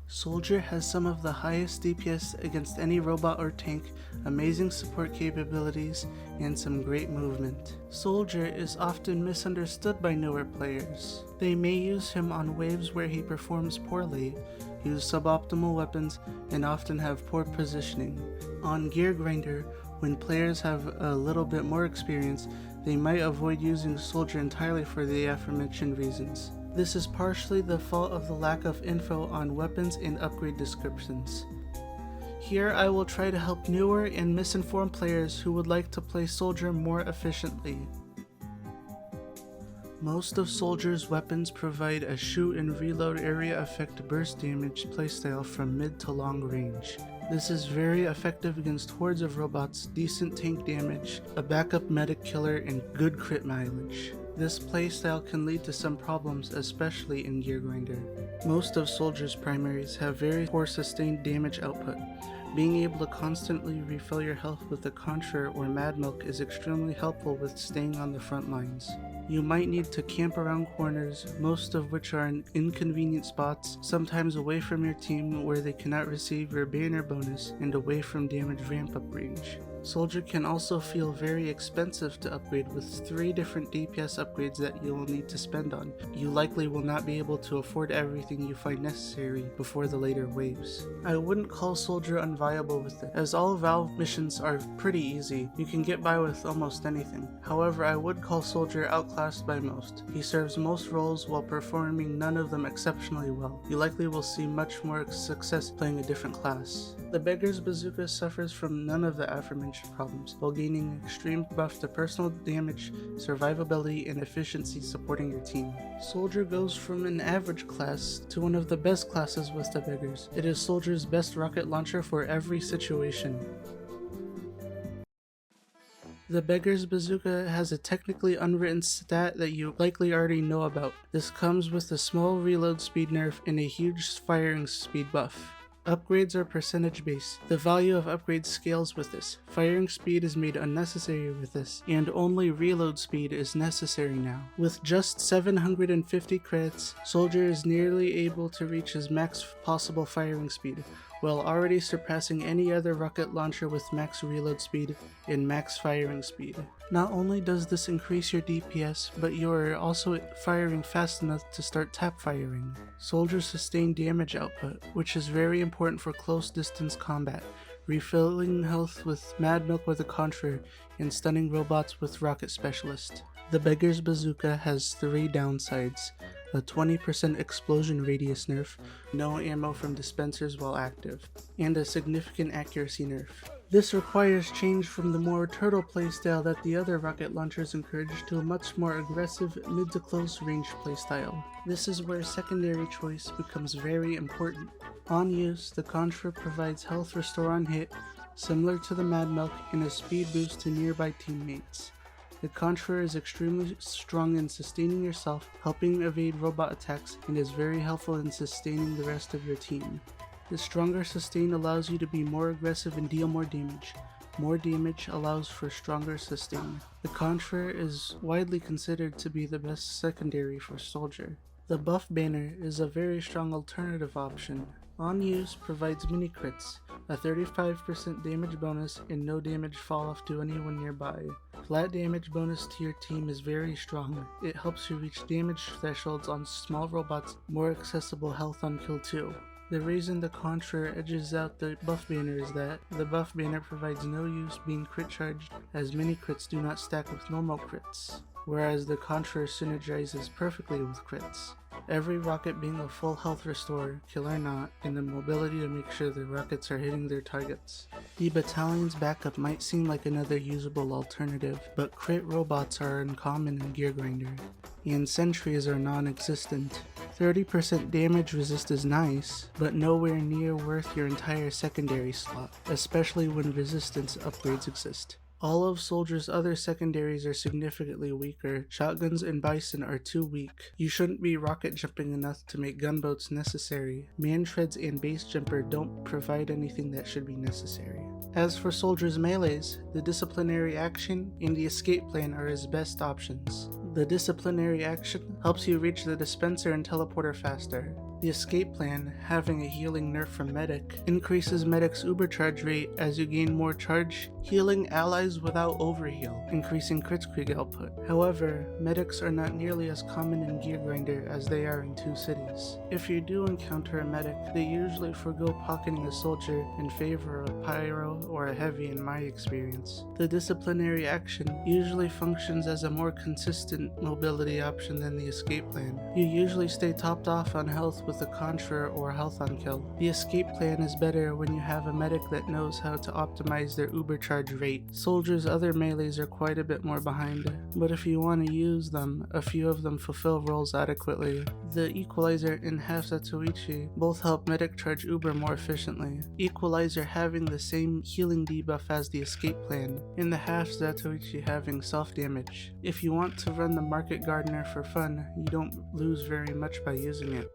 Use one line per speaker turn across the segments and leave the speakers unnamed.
Soldier has some of the highest DPS against any robot or tank, amazing support capabilities, and some great movement. Soldier is often misunderstood by newer players. They may use him on waves where he performs poorly, use suboptimal weapons, and often have poor positioning. On Gear Grinder, when players have a little bit more experience, they might avoid using Soldier entirely for the aforementioned reasons. This is partially the fault of the lack of info on weapons and upgrade descriptions. Here I will try to help newer and misinformed players who would like to play Soldier more efficiently. Most of Soldier's weapons provide a shoot and reload area effect burst damage playstyle from mid to long range. This is very effective against hordes of robots, decent tank damage, a backup medic killer, and good crit mileage. This playstyle can lead to some problems, especially in Gear Grinder. Most of Soldier's primaries have very poor sustained damage output. Being able to constantly refill your health with a Contra or Mad Milk is extremely helpful with staying on the front lines. You might need to camp around corners, most of which are in inconvenient spots, sometimes away from your team where they cannot receive your banner bonus, and away from damage ramp-up range. Soldier can also feel very expensive to upgrade with 3 different DPS upgrades that you will need to spend on. You likely will not be able to afford everything you find necessary before the later waves. I wouldn't call Soldier unviable with it, as all Valve missions are pretty easy. You can get by with almost anything. However, I would call Soldier outclassed by most. He serves most roles while performing none of them exceptionally well. You likely will see much more success playing a different class. The Beggar's Bazooka suffers from none of the aforementioned problems, while gaining extreme buff to personal damage, survivability, and efficiency supporting your team. Soldier goes from an average class to one of the best classes with the Beggars. It is Soldier's best rocket launcher for every situation. The Beggar's Bazooka has a technically unwritten stat that you likely already know about. This comes with a small reload speed nerf and a huge firing speed buff. Upgrades are percentage based. The value of upgrades scales with this. Firing speed is made unnecessary with this, and only reload speed is necessary now. With just 750 credits, Soldier is nearly able to reach his max possible firing speed, while already surpassing any other rocket launcher with max reload speed and max firing speed. Not only does this increase your DPS, but you are also firing fast enough to start tap firing. Soldier's sustained damage output, which is very important for close distance combat, refilling health with Mad Milk with a Contra, and stunning robots with Rocket Specialist. The Beggar's Bazooka has 3 downsides: a 20% explosion radius nerf, no ammo from dispensers while active, and a significant accuracy nerf. This requires change from the more turtle playstyle that the other rocket launchers encourage to a much more aggressive mid to close range playstyle. This is where secondary choice becomes very important. On use, the Contra provides health restore on hit, similar to the Mad Milk, and a speed boost to nearby teammates. The Contra is extremely strong in sustaining yourself, helping evade robot attacks, and is very helpful in sustaining the rest of your team. The stronger sustain allows you to be more aggressive and deal more damage. More damage allows for stronger sustain. The Contra is widely considered to be the best secondary for Soldier. The buff banner is a very strong alternative option. On use provides mini crits, a 35% damage bonus, and no damage fall off to anyone nearby. Flat damage bonus to your team is very strong. It helps you reach damage thresholds on small robots, more accessible health on kill too. The reason the Contra edges out the buff banner is that the buff banner provides no use being crit charged, as mini crits do not stack with normal crits, whereas the Contra synergizes perfectly with crits. Every rocket being a full health restore, kill or not, and the mobility to make sure the rockets are hitting their targets. The battalion's backup might seem like another usable alternative, but crit robots are uncommon in Gear Grinder, and sentries are non-existent. 30% damage resist is nice, but nowhere near worth your entire secondary slot, especially when resistance upgrades exist. All of Soldier's other secondaries are significantly weaker. Shotguns and Bison are too weak. You shouldn't be rocket jumping enough to make gunboats necessary. Man Treads and Base Jumper don't provide anything that should be necessary. As for Soldier's melees, the disciplinary action and the escape plan are his best options. The disciplinary action helps you reach the dispenser and teleporter faster. The escape plan, having a healing nerf from medic, increases medic's uber-charge rate as you gain more charge, healing allies without overheal, increasing Kritzkrieg output. However, medics are not nearly as common in Gear Grinder as they are in 2 cities. If you do encounter a medic, they usually forgo pocketing a soldier in favor of a pyro or a heavy in my experience. The disciplinary action usually functions as a more consistent mobility option than the escape plan. You usually stay topped off on health with a Contra or health on kill. The escape plan is better when you have a medic that knows how to optimize their uber charge rate. Soldiers' other melees are quite a bit more behind, but if you want to use them, a few of them fulfill roles adequately. The Equalizer and Half Zatoichi both help medic charge uber more efficiently. Equalizer having the same healing debuff as the escape plan, and the Half Zatoichi having self damage. If you want to run the Market Gardener for fun, you don't lose very much by using it.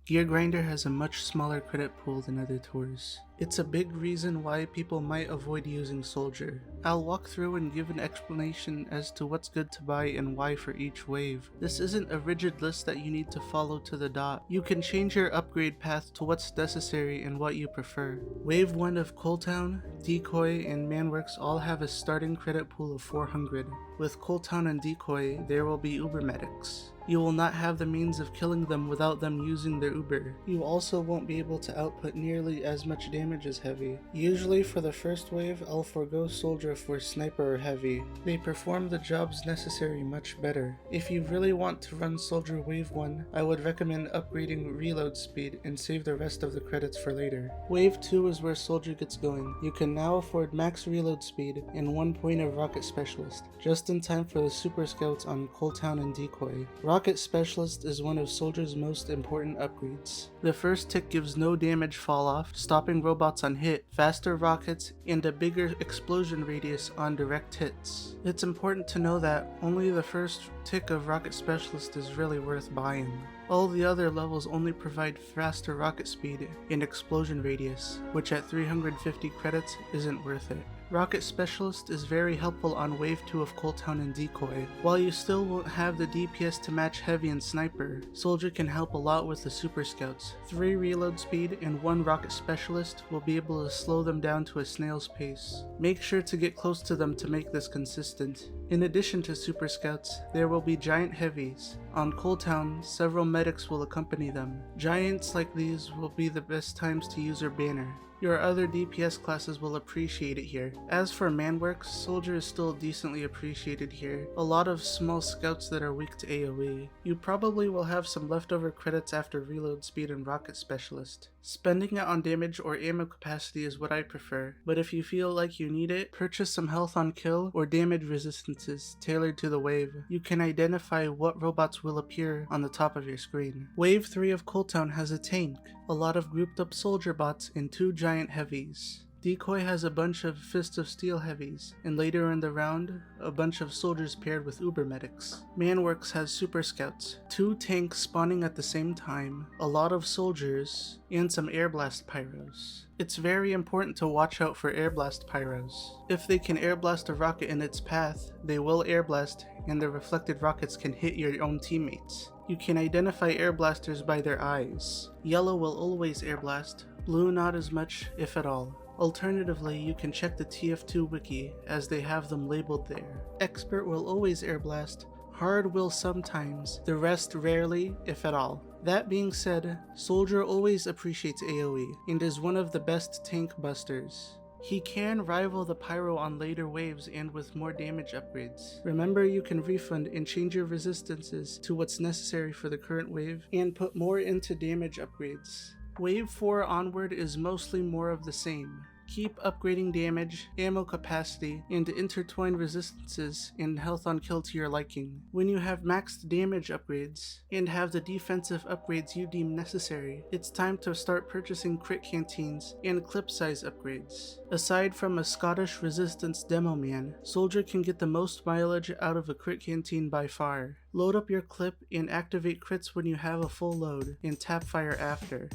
Gear Grinder has a much smaller credit pool than other tours. It's a big reason why people might avoid using Soldier. I'll walk through and give an explanation as to what's good to buy and why for each wave. This isn't a rigid list that you need to follow to the dot. You can change your upgrade path to what's necessary and what you prefer. Wave 1 of Coaltown, Decoy, and Manworks all have a starting credit pool of 400. With Coaltown and Decoy, there will be Uber medics. You will not have the means of killing them without them using their Uber. You also won't be able to output nearly as much damage as Heavy. Usually for the first wave, I'll forego Soldier for Sniper or Heavy. They perform the jobs necessary much better. If you really want to run Soldier Wave 1, I would recommend upgrading reload speed and save the rest of the credits for later. Wave 2 is where Soldier gets going. You can now afford max reload speed and 1 point of Rocket Specialist, just in time for the Super Scouts on Coaltown and Decoy. Rocket Specialist is one of Soldier's most important upgrades. The first tick gives no damage fall off, stopping robots on hit, faster rockets, and a bigger explosion radius on direct hits. It's important to know that only the first tick of Rocket Specialist is really worth buying. All the other levels only provide faster rocket speed and explosion radius, which at 350 credits isn't worth it. Rocket Specialist is very helpful on Wave 2 of Coaltown and Decoy. While you still won't have the DPS to match Heavy and Sniper, Soldier can help a lot with the Super Scouts. 3 reload speed and 1 Rocket Specialist will be able to slow them down to a snail's pace. Make sure to get close to them to make this consistent. In addition to Super Scouts, there will be Giant Heavies. On Coaltown, several medics will accompany them. Giants like these will be the best times to use your banner. Your other DPS classes will appreciate it here. As for Manworks, Soldier is still decently appreciated here. A lot of small scouts that are weak to AoE. You probably will have some leftover credits after reload speed and Rocket Specialist. Spending it on damage or ammo capacity is what I prefer, but if you feel like you need it, purchase some health on kill or damage resistances tailored to the wave. You can identify what robots will appear on the top of your screen. Wave 3 of Coaltown has a tank, a lot of grouped up soldier bots, and 2 giant heavies. Decoy has a bunch of Fist of Steel heavies, and later in the round, a bunch of soldiers paired with Uber medics. Manworks has Super Scouts, 2 tanks spawning at the same time, a lot of soldiers, and some Air Blast pyros. It's very important to watch out for Air Blast pyros. If they can Air Blast a rocket in its path, they will Air Blast, and the reflected rockets can hit your own teammates. You can identify Air Blasters by their eyes. Yellow will always Air Blast, blue not as much, if at all. Alternatively, you can check the TF2 wiki, as they have them labeled there. Expert will always Air Blast, Hard will sometimes, the rest rarely, if at all. That being said, Soldier always appreciates AoE, and is one of the best tank busters. He can rival the Pyro on later waves and with more damage upgrades. Remember, you can refund and change your resistances to what's necessary for the current wave, and put more into damage upgrades. Wave 4 onward is mostly more of the same. Keep upgrading damage, ammo capacity, and intertwine resistances and health on kill to your liking. When you have maxed damage upgrades, and have the defensive upgrades you deem necessary, it's time to start purchasing crit canteens and clip size upgrades. Aside from a Scottish resistance demo man, Soldier can get the most mileage out of a crit canteen by far. Load up your clip and activate crits when you have a full load, and tap fire after.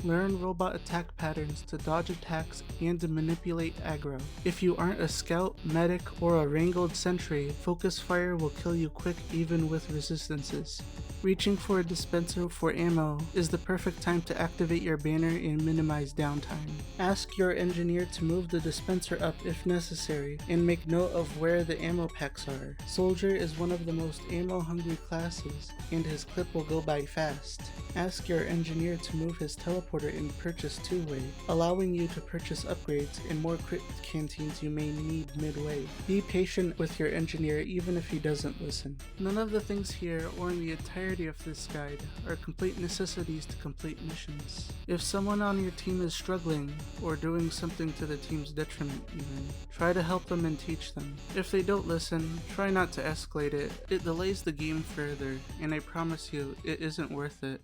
Learn robot attack patterns to dodge attacks and to manipulate aggro. If you aren't a scout, medic, or a wrangled sentry, focus fire will kill you quick even with resistances. Reaching for a dispenser for ammo is the perfect time to activate your banner and minimize downtime. Ask your engineer to move the dispenser up if necessary, and make note of where the ammo packs are. Soldier is one of the most ammo-hungry classes, and his clip will go by fast. Ask your engineer to move his teleporter and purchase two-way, allowing you to purchase upgrades and more crit canteens you may need midway. Be patient with your engineer even if he doesn't listen. None of the things here or in the entirety of this guide are complete necessities to complete missions. If someone on your team is struggling, or doing something to the team's detriment even, try to help them and teach them. If they don't listen, try not to escalate it. It delays the game further, and I promise you, it isn't worth it.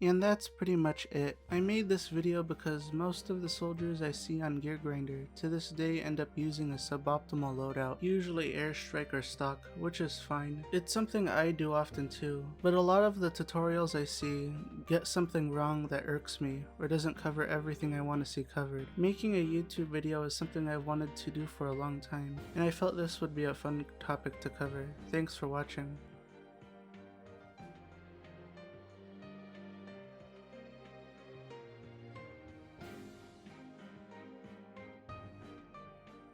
And that's pretty much it. I made this video because most of the soldiers I see on Gear Grinder to this day end up using a suboptimal loadout, usually airstrike or stock, which is fine. It's something I do often too, but a lot of the tutorials I see get something wrong that irks me, or doesn't cover everything I want to see covered. Making a YouTube video is something I've wanted to do for a long time, and I felt this would be a fun topic to cover. Thanks for watching.